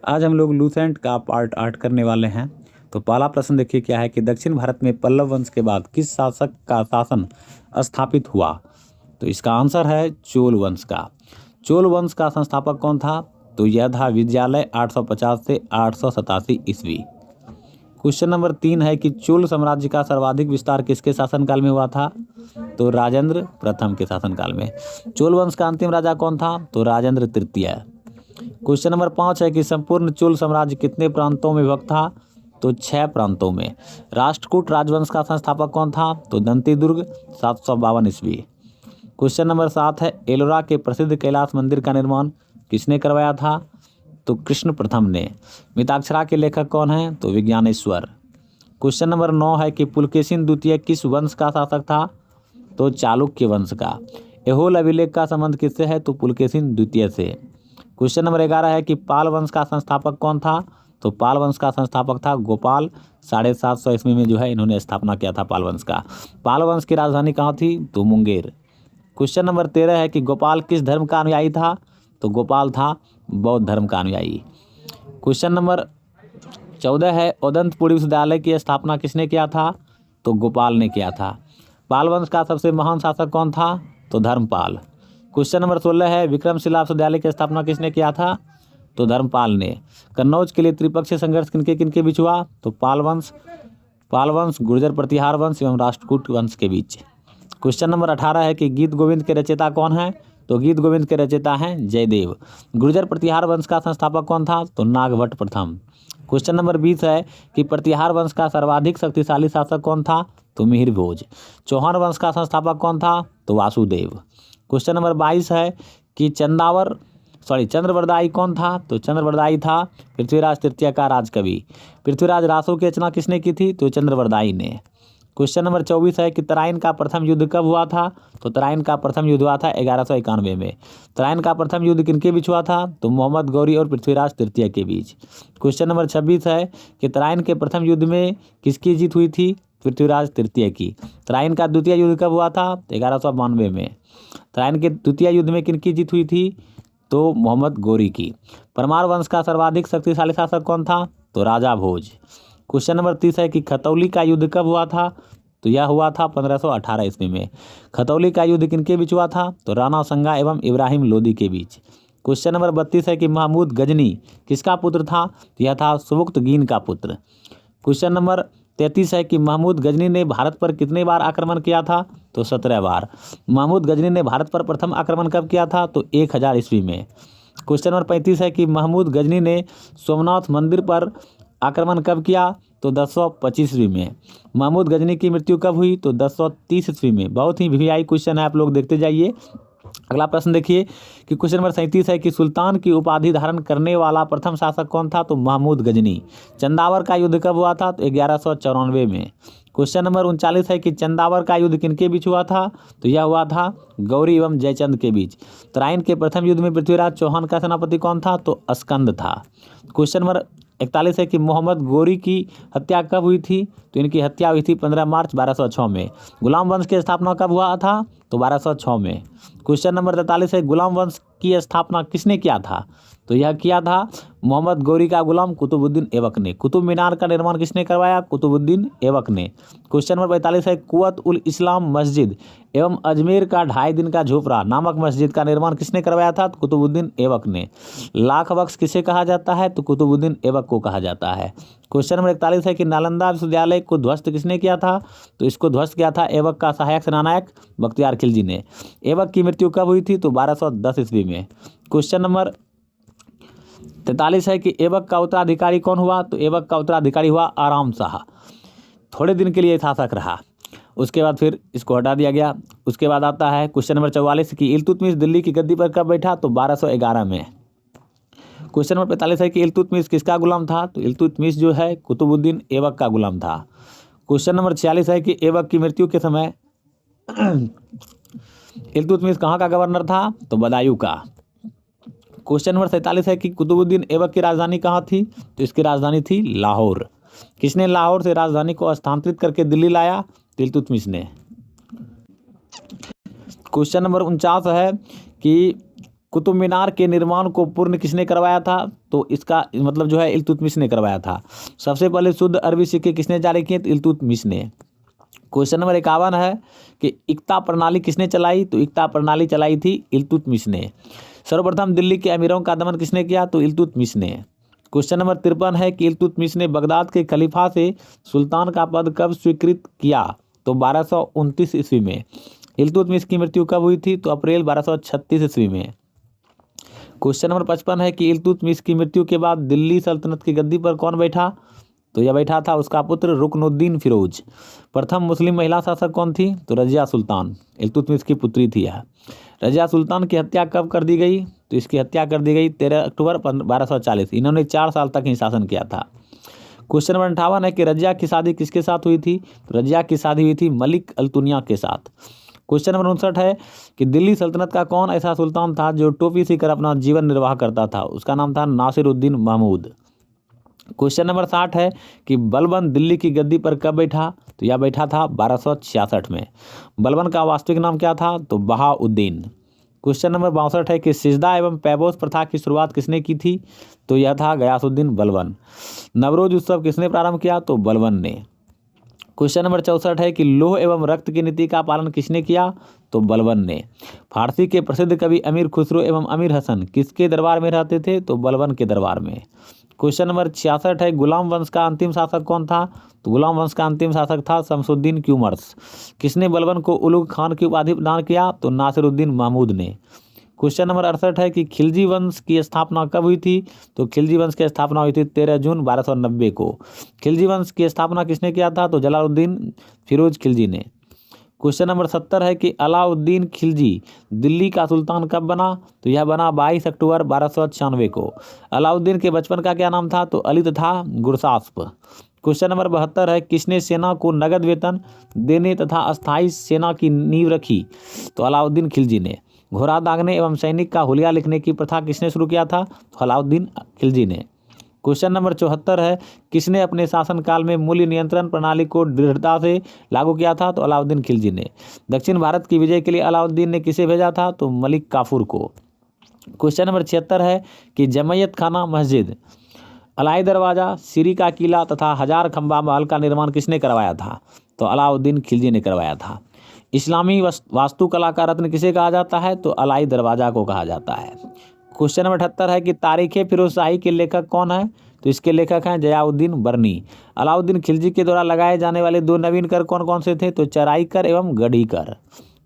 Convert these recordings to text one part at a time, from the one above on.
आज हम लोग लूसेंट का पार्ट 8 करने वाले हैं। तो पहला प्रश्न देखिए क्या है कि दक्षिण भारत में पल्लव वंश के बाद किस शासक का शासन स्थापित हुआ। तो इसका आंसर है चोल वंश का। चोल वंश का संस्थापक कौन था? तो यह था विद्यालय 850 से 887 ईस्वी। क्वेश्चन नंबर 3 है कि चोल साम्राज्य का सर्वाधिक विस्तार किसके शासनकाल में हुआ था? तो राजेंद्र प्रथम के शासनकाल में। चोल वंश का अंतिम राजा कौन था? तो राजेंद्र तृतीय। क्वेश्चन नंबर 5 है कि संपूर्ण चोल साम्राज्य कितने प्रांतों में विभक्त था? तो 6 प्रांतों में। राष्ट्रकूट राजवंश का संस्थापक कौन था? तो दंतीदुर्ग 752 ईस्वी। क्वेश्चन नंबर 7 है एलोरा के प्रसिद्ध कैलाश मंदिर का निर्माण किसने करवाया था? तो कृष्ण प्रथम ने। मिताक्षरा के लेखक कौन हैं? तो विज्ञानेश्वर। क्वेश्चन नंबर 9 है कि पुलकेशिन द्वितीय किस वंश का शासक था? तो चालुक्य वंश का। एहोल अभिलेख का संबंध किससे है? तो पुलकेशिन द्वितीय से। क्वेश्चन नंबर 11 है कि पाल वंश का संस्थापक कौन था? तो पाल वंश का संस्थापक था गोपाल। 750 ईस्वी में जो है इन्होंने स्थापना किया था पाल वंश का। पाल वंश की राजधानी कहाँ थी? तो मुंगेर। क्वेश्चन नंबर 13 है कि गोपाल किस धर्म का अनुयायी था? तो गोपाल था बौद्ध धर्म का अनुयायी। क्वेश्चन नंबर 14 है उदंतपुरी विश्वविद्यालय की स्थापना किसने किया था? तो गोपाल ने किया था। पाल वंश का सबसे महान शासक कौन था? तो धर्मपाल। क्वेश्चन नंबर 16 है विक्रमशिला विश्वविद्यालय की स्थापना किसने किया था? तो धर्मपाल ने। कन्नौज के लिए त्रिपक्षीय संघर्ष किनके किनके बीच हुआ? तो पाल वंश, गुर्जर प्रतिहार वंश एवं राष्ट्रकूट वंश के बीच। क्वेश्चन नंबर 18 है कि गीत गोविंद के रचयिता कौन है? तो गीत गोविंद के रचयिता हैं जयदेव। गुर्जर प्रतिहार वंश का संस्थापक कौन था? तो नागभट्ट प्रथम। क्वेश्चन नंबर 20 है कि प्रतिहार वंश का सर्वाधिक शक्तिशाली शासक कौन था? तो मिहिर भोज। चौहान वंश का संस्थापक कौन था? तो वासुदेव। क्वेश्चन नंबर 22 है कि चंद्रवरदाई कौन था? तो चंद्रवरदाई था पृथ्वीराज तृतीय का राजकवि। पृथ्वीराज रासो की रचना किसने की थी? तो चंद्रवरदाई ने। क्वेश्चन नंबर 24 है कि तराइन का प्रथम युद्ध कब हुआ था? तो तराइन का प्रथम युद्ध हुआ था 1191 में। तराइन का प्रथम युद्ध किनके बीच हुआ था? तो मोहम्मद गौरी और पृथ्वीराज तृतीय के बीच। क्वेश्चन नंबर 26 है कि तराइन के प्रथम युद्ध में किसकी जीत हुई थी? पृथ्वीराज तृतीय की। तराइन का द्वितीय युद्ध कब हुआ था? 1192 में। तराइन के द्वितीय युद्ध में किनकी जीत हुई थी? तो मोहम्मद गौरी की। परमार वंश का सर्वाधिक शक्तिशाली शासक कौन था? तो राजा भोज। क्वेश्चन नंबर 30 है कि खतौली का युद्ध कब हुआ था? तो यह हुआ था 1518 ईस्वी में। खतौली का युद्ध किनके बीच हुआ था? तो राणा संगा एवं इब्राहिम लोदी के बीच। क्वेश्चन नंबर 32 है कि महमूद गजनी किसका पुत्र था? तो यह था सुबुक्तगीन का पुत्र। क्वेश्चन नंबर 33 है कि महमूद गजनी ने भारत पर कितने बार आक्रमण किया था? तो 17 बार। महमूद गजनी ने भारत पर प्रथम आक्रमण कब किया था? तो 1000 ईस्वी में। क्वेश्चन नंबर 35 है कि महमूद गजनी ने सोमनाथ मंदिर पर आक्रमण कब किया? तो 1025 ईस्वी में। महमूद गजनी की मृत्यु कब हुई? तो 1030 ईस्वी में। बहुत ही वीआईपी क्वेश्चन है, आप लोग देखते जाइए। अगला प्रश्न देखिए कि क्वेश्चन नंबर 37 है कि सुल्तान की उपाधि धारण करने वाला प्रथम शासक कौन था? तो महमूद गजनी। चंदावर का युद्ध कब हुआ था? तो 1194 में। क्वेश्चन नंबर 39 है कि चंदावर का युद्ध किनके बीच हुआ था? तो यह हुआ था गौरी एवं जयचंद के बीच। तराइन के प्रथम युद्ध में पृथ्वीराज चौहान का सेनापति कौन था? तो अस्कंद था। क्वेश्चन नंबर 41 है कि मोहम्मद गौरी की हत्या कब हुई थी? तो इनकी हत्या हुई थी 15 मार्च 1206 में। गुलाम वंश की स्थापना कब हुआ था? तो 1206 में। क्वेश्चन नंबर 43 है गुलाम वंश की स्थापना किसने किया था? तो यह किया था मोहम्मद गौरी का गुलाम कुतुबुद्दीन ऐबक ने। कुतुब मीनार का निर्माण किसने करवाया? कुतुबुद्दीन ऐबक ने। क्वेश्चन नंबर 45 है कुवत उल इस्लाम मस्जिद एवं अजमेर का 2.5 दिन का झोपड़ा नामक मस्जिद का निर्माण किसने करवाया था? तो कुतुबुद्दीन ऐबक ने। लाख बख्श किसे कहा जाता है? तो कुतुबुद्दीन ऐबक को कहा जाता है। क्वेश्चन नंबर 41 है कि नालंदा विश्वविद्यालय को ध्वस्त किसने किया था? तो इसको ध्वस्त किया था ऐबक का सहायक सेनानायक बख्तियार खिलजी ने। ऐबक की मृत्यु कब हुई थी? तो 1210 ईस्वी में। क्वेश्चन नंबर 43 है कि ऐबक का उत्तराधिकारी कौन हुआ? तो ऐबक का उत्तराधिकारी हुआ आराम शाह। थोड़े दिन के लिए शासक रहा, उसके बाद फिर इसको हटा दिया गया। उसके बाद आता है क्वेश्चन नंबर 44 कि इल्तुतमिश दिल्ली की गद्दी पर कब बैठा? तो 1211 में। क्वेश्चन नंबर 45 है कि इल्तुतमिश किसका गुलाम था? तो इल्तुतमिश जो है कुतुबुद्दीन ऐबक का गुलाम था। क्वेश्चन नंबर 46 है कि ऐबक की मृत्यु के समय इल्तुतमिश कहाँ का गवर्नर था? तो बदायूं का। क्वेश्चन नंबर 47 है कि कुतुबुद्दीन ऐबक की राजधानी कहाँ थी? तो इसकी राजधानी थी लाहौर। किसने लाहौर से राजधानी को स्थानांतरित करके दिल्ली लाया? इल्तुतमिश ने। क्वेश्चन नंबर 49 है कि कुतुब मीनार के निर्माण को पूर्ण किसने करवाया था? तो इसका मतलब जो है इल्तुतमिश ने करवाया था। सबसे पहले शुद्ध अरबी सिक्के किसने जारी किए? तो इल्तुतमिश ने। क्वेश्चन नंबर 51 है कि इक्ता प्रणाली किसने चलाई? तो इक्ता प्रणाली चलाई थी इल्तुतमिश ने। सर्वप्रथम दिल्ली के अमीरों का दमन किसने किया? तो इल्तुतमिश ने। क्वेश्चन नंबर 53 है कि इल्तुतमिश ने बगदाद के खलीफा से सुल्तान का पद कब स्वीकृत किया? तो 1229 ईस्वी में। इल्तुतमिश की मृत्यु कब हुई थी? तो अप्रैल 1236 ईस्वी में। क्वेश्चन नंबर 55 है कि इल्तुतमिश की मृत्यु के बाद दिल्ली सल्तनत की गद्दी पर कौन बैठा? तो यह बैठा था उसका पुत्र रुकनुद्दीन फिरोज। प्रथम मुस्लिम महिला शासक कौन थी? तो रजिया सुल्तान, इल्तुतमिश की पुत्री थी यह। रजिया सुल्तान की हत्या कब कर दी गई? तो इसकी हत्या कर दी गई 13 अक्टूबर 1240। इन्होंने 4 साल तक ही शासन किया था। क्वेश्चन नंबर 58 है कि रजिया की शादी किसके साथ हुई थी? तो रजिया की शादी हुई थी मलिक अल्तुनिया के साथ। क्वेश्चन नंबर 59 है कि दिल्ली सल्तनत का कौन ऐसा सुल्तान था जो टोपी सीकर अपना जीवन निर्वाह करता था? उसका नाम था नासिरुद्दीन महमूद। क्वेश्चन नंबर 60 है कि बलबन दिल्ली की गद्दी पर कब बैठा? तो यह बैठा था 1266 में। बलबन का वास्तविक नाम क्या था? तो बहाउद्दीन। क्वेश्चन नंबर 62 है कि सिजदा एवं पैबोस प्रथा की शुरुआत किसने की थी? तो यह था गयासुद्दीन बलबन। नवरोज उत्सव किसने प्रारंभ किया? तो बलबन ने। क्वेश्चन नंबर 64 है कि लौह एवं रक्त की नीति का पालन किसने किया? तो बलबन ने। फारसी के प्रसिद्ध कवि अमीर खुसरो एवं अमीर हसन किसके दरबार में रहते थे? तो बलबन के दरबार में। क्वेश्चन नंबर 66 है गुलाम वंश का अंतिम शासक कौन था? तो गुलाम वंश का अंतिम शासक था शमसुद्दीन क्यूमर्स। किसने बलबन को उलुग खान की उपाधि प्रदान किया? तो नासिरुद्दीन महमूद ने। क्वेश्चन नंबर 68 है कि खिलजी वंश की स्थापना कब हुई थी? तो खिलजी वंश की स्थापना हुई थी 13 जून 1290 को। खिलजी वंश की स्थापना किसने किया था? तो जलालुद्दीन फिरोज खिलजी ने। क्वेश्चन नंबर 70 है कि अलाउद्दीन खिलजी दिल्ली का सुल्तान कब बना? तो यह बना 22 अक्टूबर 1296 को। अलाउद्दीन के बचपन का क्या नाम था? तो अली तथा गुरसास्प। क्वेश्चन नंबर 72 है किसने सेना को नगद वेतन देने तथा अस्थायी सेना की नींव रखी? तो अलाउद्दीन खिलजी ने। घोड़ा दागने एवं सैनिक का हुलिया लिखने की प्रथा किसने शुरू किया था? तो अलाउद्दीन खिलजी ने। क्वेश्चन नंबर 74 है किसने अपने शासनकाल में मूल्य नियंत्रण प्रणाली को दृढ़ता से लागू किया था? तो अलाउद्दीन खिलजी ने। दक्षिण भारत की विजय के लिए अलाउद्दीन ने किसे भेजा था? तो मलिक काफूर को। क्वेश्चन नंबर 76 है कि जमैयत खाना मस्जिद, अलाई दरवाजा, सीरी का किला तथा हजार खंबा महल का निर्माण किसने करवाया था? तो अलाउद्दीन खिलजी ने करवाया था। इस्लामी वास्तुकला का रत्न किसे कहा जाता है? तो अलाई दरवाजा को कहा जाता है। क्वेश्चन नंबर 78 है कि तारीख़ फिरोजशाही के लेखक कौन है? तो इसके लेखक हैं जयाउद्दीन बर्नी। अलाउद्दीन खिलजी के द्वारा लगाए जाने वाले 2 नवीन कर कौन कौन से थे? तो चराई कर एवं गढ़ी कर।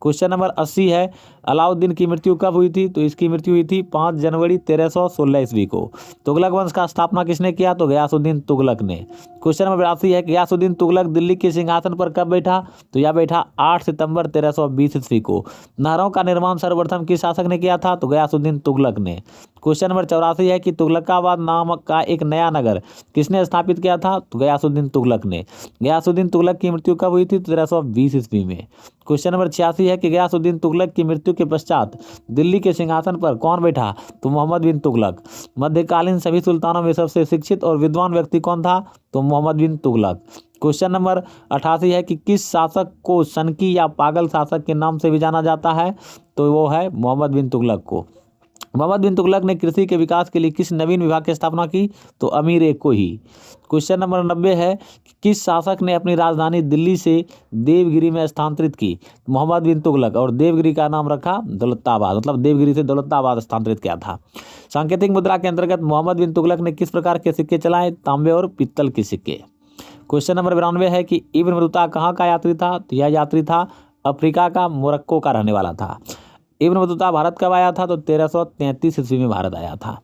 क्वेश्चन नंबर 80 है अलाउद्दीन की मृत्यु कब हुई थी? तो इसकी मृत्यु हुई थी 5 जनवरी 1316 ईस्वी को। तुगलक वंश का स्थापना किसने किया? तो गयासुद्दीन तुगलक ने। क्वेश्चन नंबर 82 है गयासुद्दीन तुगलक दिल्ली के सिंहासन पर कब बैठा? तो यह बैठा 8 सितंबर 1320 ईस्वी को। नहरों का निर्माण सर्वप्रथम किस शासक ने किया था? तो गयासुद्दीन तुगलक ने। क्वेश्चन नंबर 84 है कि तुगलकाबाद नाम का एक नया नगर किसने स्थापित किया था? तो गयासुद्दीन तुगलक ने। गयासुद्दीन तुगलक की मृत्यु कब हुई थी? 1320 ईस्वी में। क्वेश्चन नंबर 86 है कि गयासुद्दीन तुगलक की मृत्यु के पश्चात दिल्ली के सिंहासन पर कौन बैठा? तो मोहम्मद बिन तुगलक। मध्यकालीन सभी सुल्तानों में सबसे शिक्षित और विद्वान व्यक्ति कौन था? तो मोहम्मद बिन तुगलक। क्वेश्चन नंबर 88 है कि किस शासक को सनकी या पागल शासक के नाम से भी जाना जाता है? तो वो है मोहम्मद बिन तुगलक को। मोहम्मद बिन तुगलक ने कृषि के विकास के लिए किस नवीन विभाग की स्थापना की? तो अमीर एक को ही। क्वेश्चन नंबर 90 है कि किस शासक ने अपनी राजधानी दिल्ली से देवगिरी में स्थानांतरित की? मोहम्मद बिन तुगलक। और देवगिरी का नाम रखा दौलताबाद, मतलब देवगिरी से दौलताबाद स्थानांतरित किया था। सांकेतिक मुद्रा के अंतर्गत मोहम्मद बिन तुगलक ने किस प्रकार के सिक्के चलाए? तांबे और पित्तल के सिक्के। क्वेश्चन नंबर 92 है कि इब्न बतूता कहाँ का यात्री था? तो यह यात्री था अफ्रीका का, मोरक्को का रहने वाला था। इब्न बतूता भारत कब आया था? तो 1333 ईस्वी में भारत आया था।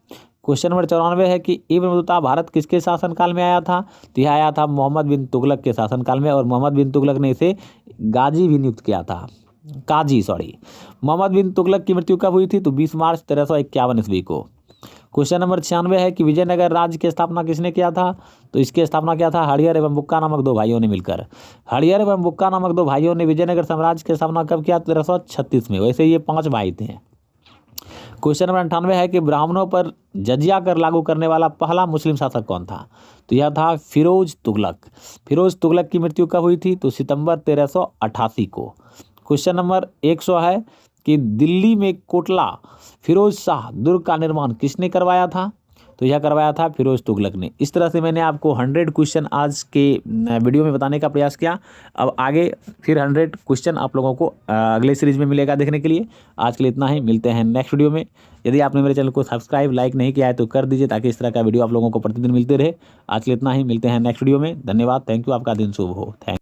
क्वेश्चन नंबर 94 है कि इब्न बतूता भारत किसके शासनकाल में आया था? तो यह आया था मोहम्मद बिन तुगलक के शासनकाल में, और मोहम्मद बिन तुगलक ने इसे गाजी भी नियुक्त किया था, काजी सॉरी। मोहम्मद बिन तुगलक की मृत्यु कब हुई थी? तो 20 मार्च 1351 ईस्वी को। क्वेश्चन नंबर 96 है कि विजयनगर राज्य की स्थापना किसने किया था? तो इसकी स्थापना किया था हरिहर एवं बुक्का नामक 2 भाइयों ने मिलकर। हरिहर एवं बुक्का नामक 2 भाइयों ने विजयनगर साम्राज्य की स्थापना कब किया? 1336 में। वैसे ये 5 भाई थे। क्वेश्चन नंबर 98 है कि ब्राह्मणों पर जजिया कर लागू करने वाला पहला मुस्लिम शासक कौन था? तो यह था फिरोज तुगलक। फिरोज तुगलक की मृत्यु कब हुई थी? तो सितंबर 1388 को। क्वेश्चन नंबर 100 है कि दिल्ली में कोटला फिरोज शाह दुर्ग का निर्माण किसने करवाया था? तो यह करवाया था फिरोज तुगलक ने। इस तरह से मैंने आपको 100 क्वेश्चन आज के वीडियो में बताने का प्रयास किया। अब आगे फिर 100 क्वेश्चन आप लोगों को अगले सीरीज में मिलेगा देखने के लिए। आज के लिए इतना ही, मिलते हैं नेक्स्ट वीडियो में। यदि आपने मेरे चैनल को सब्सक्राइब लाइक नहीं किया है तो कर दीजिए, ताकि इस तरह का वीडियो आप लोगों को प्रतिदिन मिलते रहे। आज के लिए इतना ही, मिलते हैं नेक्स्ट वीडियो में। धन्यवाद, थैंक यू, आपका दिन शुभ हो। थैंक